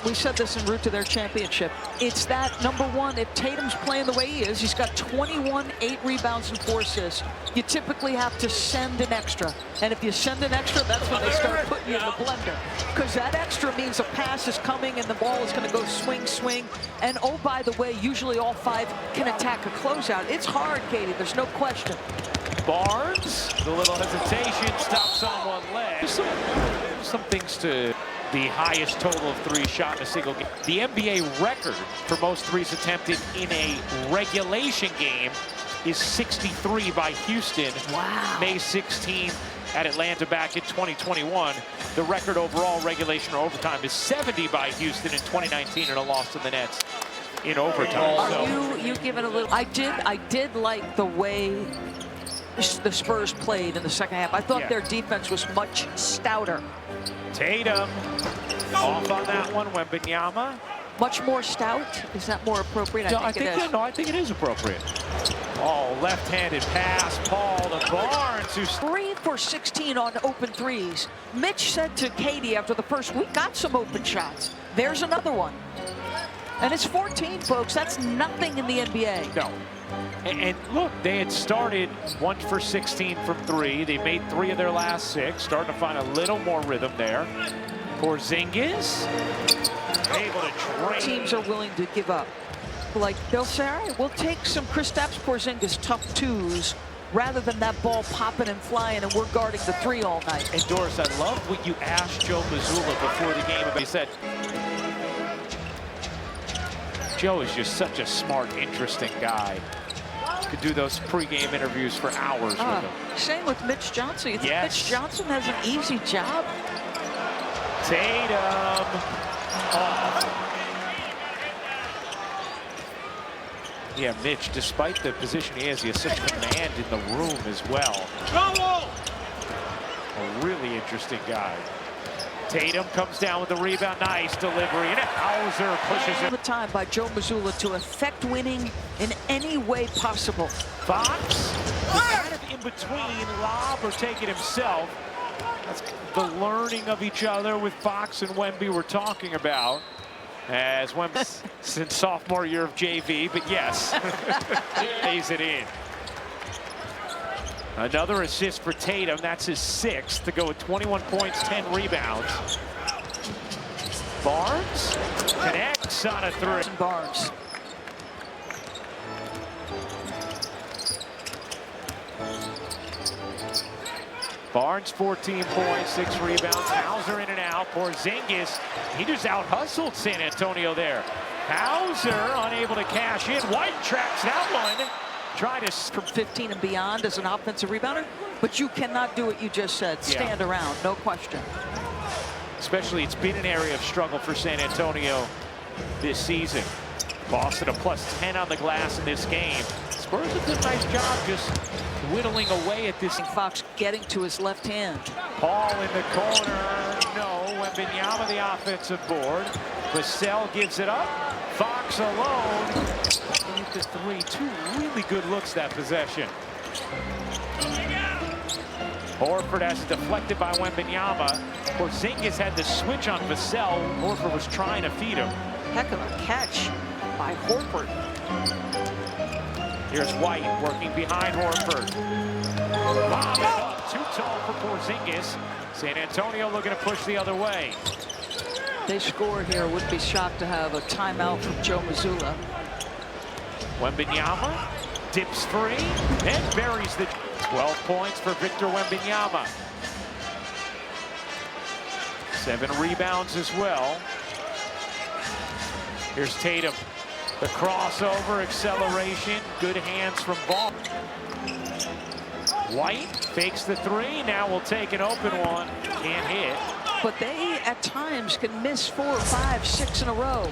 we said this en route to their championship. It's that, number one, if Tatum's playing the way he is, he's got 21, 8 rebounds, and 4 assists. You typically have to send an extra. And if you send an extra, that's when they start putting you in the blender. Because that extra means a pass is coming and the ball is going to go swing, swing. And oh, by the way, usually all 5 can attack a closeout. It's hard, Katie. There's no question. Barnes, the little hesitation, stops on one leg. Some things to the highest total of 3 shot in a single game. The NBA record for most threes attempted in a regulation game is 63 by Houston. Wow. May 16th at Atlanta back in 2021. The record overall regulation or overtime is 70 by Houston in 2019 and a loss to the Nets in overtime. Are you give it a little? I did like the way the Spurs played in the second half. I thought their defense was much stouter. Tatum off on that one. Wembanyama. Much more stout? Is that more appropriate? I think it is. No, I think it is appropriate. Oh, left-handed pass. Paul to Barnes, who's 3 for 16 on open threes. Mitch said to Katie after the first, we got some open shots. There's another one. And it's 14, folks. That's nothing in the NBA. No. And look, they had started 1 for 16 from 3. They made 3 of their last 6, starting to find a little more rhythm there. Porzingis able to drain. Teams are willing to give up. Like, they'll say, all right, we'll take some Kristaps Porzingis tough 2s rather than that ball popping and flying and we're guarding the 3 all night. And Doris, I love what you asked Joe Mazzulla before the game. He said, Joe is just such a smart, interesting guy. Could do those pregame interviews for hours with him. Same with Mitch Johnson. You think Mitch Johnson has an easy job? Tatum. Yeah, Mitch, despite the position he has such command in the room as well. A really interesting guy. Tatum comes down with the rebound. Nice delivery. And Hauser pushes it. The time by Joe Mazzulla to affect winning in any way possible. Fox kind of in between, lob or take it himself. That's the learning of each other with Fox and Wemby we're talking about. As Wemby since sophomore year of JV, but yes, pays it in. Another assist for Tatum. That's his 6th to go with 21 points, 10 rebounds. Barnes connects on a 3. Barnes. Barnes 14 points, 6 rebounds. Hauser in and out. Porzingis, he just out-hustled San Antonio there. Hauser unable to cash in. White tracks that one. Try to from 15 and beyond as an offensive rebounder, but you cannot do what you just said. Stand around, no question. Especially, it's been an area of struggle for San Antonio this season. Boston a +10 on the glass in this game. Spurs have done a nice job just whittling away at this. Fox getting to his left hand. Paul in the corner. No. Wembanyama the offensive board. Vassell gives it up. Fox alone. The 3. 2 really good looks that possession. Horford has it deflected by Wembanyama. Porzingis had the switch on Vassell. Horford was trying to feed him. Heck of a catch by Horford. Here's White working behind Horford. Lob it up, too tall for Porzingis. San Antonio looking to push the other way. They score here. Wouldn't be shocked to have a timeout from Joe Mazzulla. Wembanyama dips free and buries the 12 points for Victor Wembanyama. 7 rebounds as well. Here's Tatum. The crossover, acceleration, good hands from Ball. White fakes the 3, now will take an open one, can't hit. But they, at times, can miss 4, 5, 6 in a row.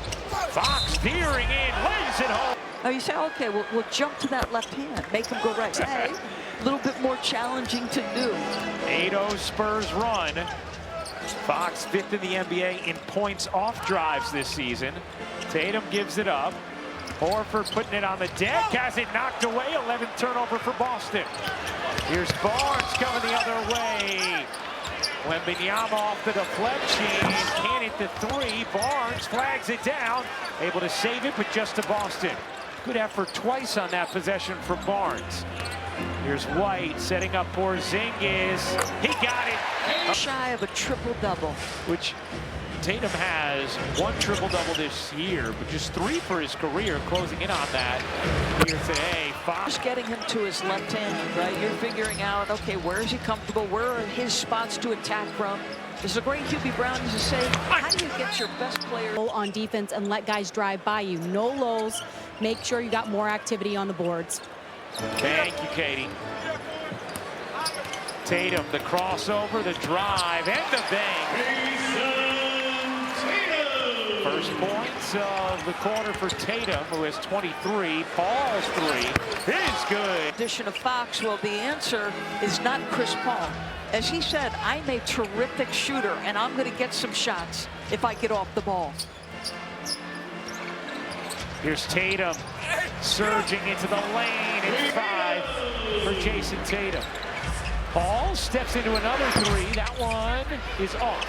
Fox veering in, lays it home. Now you say, okay, we'll jump to that left hand, make him go right. Hey, a little bit more challenging to do. 8-0 Spurs run. Fox 5th in the NBA in points off drives this season. Tatum gives it up. Horford putting it on the deck, has it knocked away. 11th turnover for Boston. Here's Barnes coming the other way. Wembanyama off the deflection, can't hit the three. Barnes flags it down, able to save it, but just to Boston. Good effort twice on that possession from Barnes. Here's White setting up Porzingis. He got it. Shy of a triple-double. Which Tatum has one triple-double this year, but just 3 for his career, closing in on that here today. Just getting him to his left hand, right? You're figuring out, okay, where is he comfortable? Where are his spots to attack from? This is a great Hubie Brown used to say, how do you get your best player on defense and let guys drive by you? No lulls. Make sure you got more activity on the boards. Thank you, Katie. Tatum, the crossover, the drive, and the bang. First points of the quarter for Tatum, who has 23. Paul's 3 is good. Addition of Fox, well, the answer is not Chris Paul. As he said, I'm a terrific shooter, and I'm going to get some shots if I get off the ball. Here's Tatum surging into the lane. It's 5 for Jason Tatum. Paul steps into another 3. That one is off.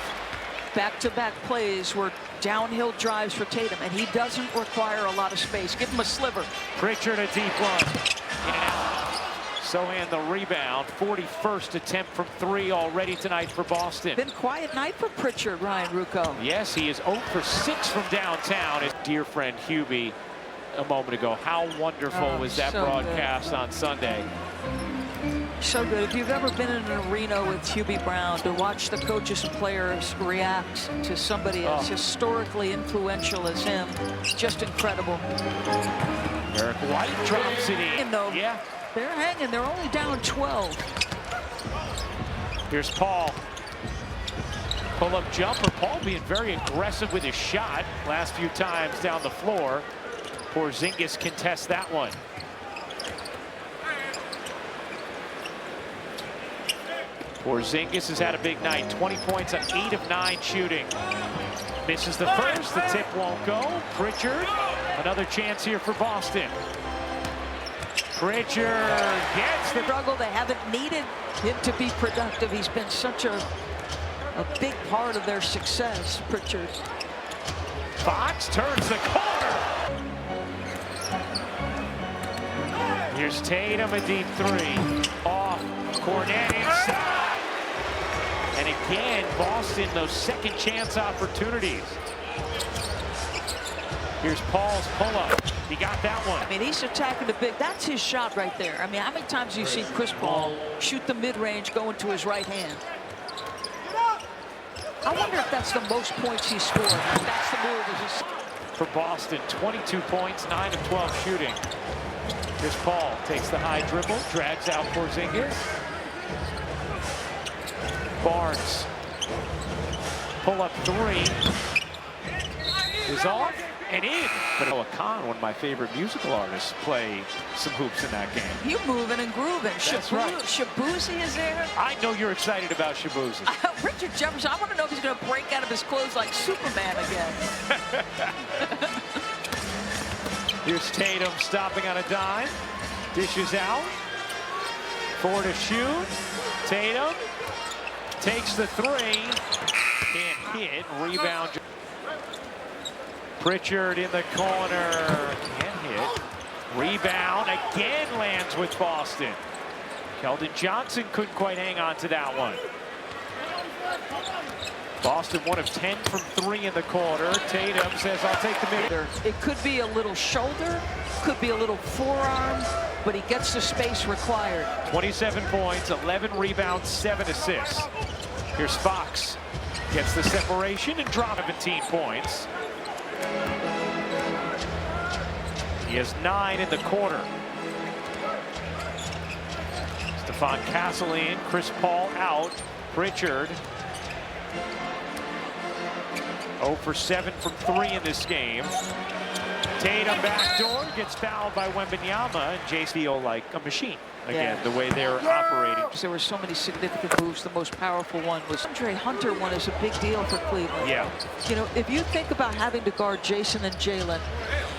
Back-to-back plays were downhill drives for Tatum, and he doesn't require a lot of space. Give him a sliver. Pritchard, a deep run. In and out. Sohan the rebound. 41st attempt from 3 already tonight for Boston. Been quiet night for Pritchard, Ryan Rucco. Yes, he is 0 for 6 from downtown. His dear friend Hubie a moment ago. How wonderful was that so broadcast on Sunday? So good. If you've ever been in an arena with Hubie Brown, to watch the coaches and players react to somebody as historically influential as him, it's just incredible. Eric White drops it in. Yeah. They're hanging. They're only down 12. Here's Paul. Pull-up jumper. Paul being very aggressive with his shot last few times down the floor. Porzingis contests that one. Porzingis has had a big night. 20 points on 8 of 9 shooting. Misses the first. The tip won't go. Pritchard. Another chance here for Boston. Pritchard gets the struggle. They haven't needed him to be productive. He's been such a big part of their success, Pritchard. Fox turns the corner. Here's Tatum, a deep 3. Off. Cornet inside. And again, Boston, those second chance opportunities. Here's Paul's pull-up. He got that one. I mean, he's attacking the big. That's his shot right there. I mean, how many times do you see Chris Paul shoot the mid-range going to his right hand? I wonder if that's the most points he scored. If that's the move. For Boston, 22 points, 9 of 12 shooting. Here's Paul, takes the high dribble, drags out Porzingis. Barnes, pull-up 3 is off and in. But Noah Khan, one of my favorite musical artists, play some hoops in that game. You moving and grooving. That's right. Shabuzi is there. I know you're excited about Shabuzi. Richard Jefferson, I want to know if he's going to break out of his clothes like Superman again. Here's Tatum stopping on a dime. Dishes out. 4 to shoot. Tatum takes the 3. Can't hit. Rebound. Pritchard in the corner. Can't hit. Rebound again lands with Boston. Keldon Johnson couldn't quite hang on to that one. Boston 1 of 10 from 3 in the quarter. Tatum says, I'll take the mid. It could be a little shoulder, could be a little forearm, but he gets the space required. 27 points, 11 rebounds, 7 assists. Here's Fox. Gets the separation and drops 17 points. He has 9 in the quarter. Stephon Castle in, Chris Paul out, Pritchard 0 for 7 from 3 in this game. Tatum backdoor, gets fouled by Wembanyama, and Jace feel like a machine again, the way they're operating. There were so many significant moves. The most powerful one was Andre Hunter one is a big deal for Cleveland. Yeah. You know, if you think about having to guard Jason and Jalen,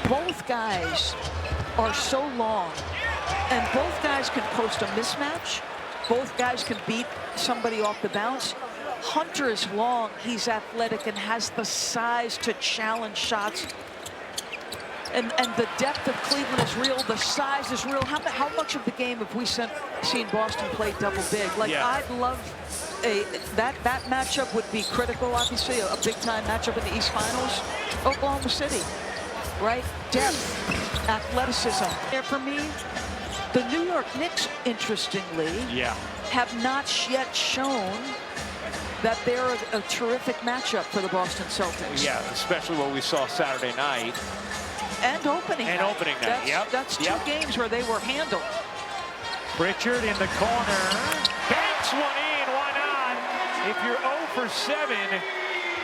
both guys are so long, and both guys can post a mismatch. Both guys can beat somebody off the bounce. Hunter is long, he's athletic, and has the size to challenge shots. And the depth of Cleveland is real, the size is real. How much of the game have we seen Boston play double big? Like, yeah. I'd love that matchup would be critical, obviously, a big-time matchup in the East Finals. Oklahoma City, right? Depth, athleticism. There for me, the New York Knicks, interestingly, have not yet shown that they're a terrific matchup for the Boston Celtics. Yeah, especially what we saw Saturday night. And opening night. That's two games where they were handled. Pritchard in the corner. Banks one in, why not? If you're 0 for 7,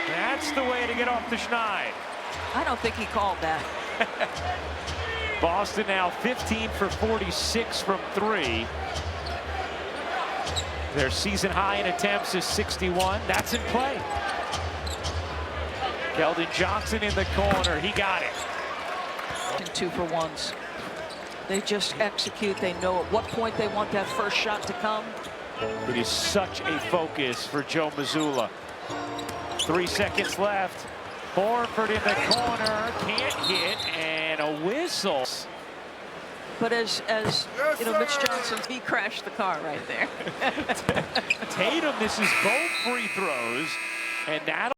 that's the way to get off the schneid. I don't think he called that. Boston now 15 for 46 from 3. Their season high in attempts is 61. That's in play. Keldon Johnson in the corner. He got it. 2 for 1s. They just execute. They know at what point they want that first shot to come. It is such a focus for Joe Mazzulla. 3 seconds left. Horford in the corner. Can't hit. And a whistle. But as you know, Mitch Johnson, he crashed the car right there. Tatum misses both free throws. And that'll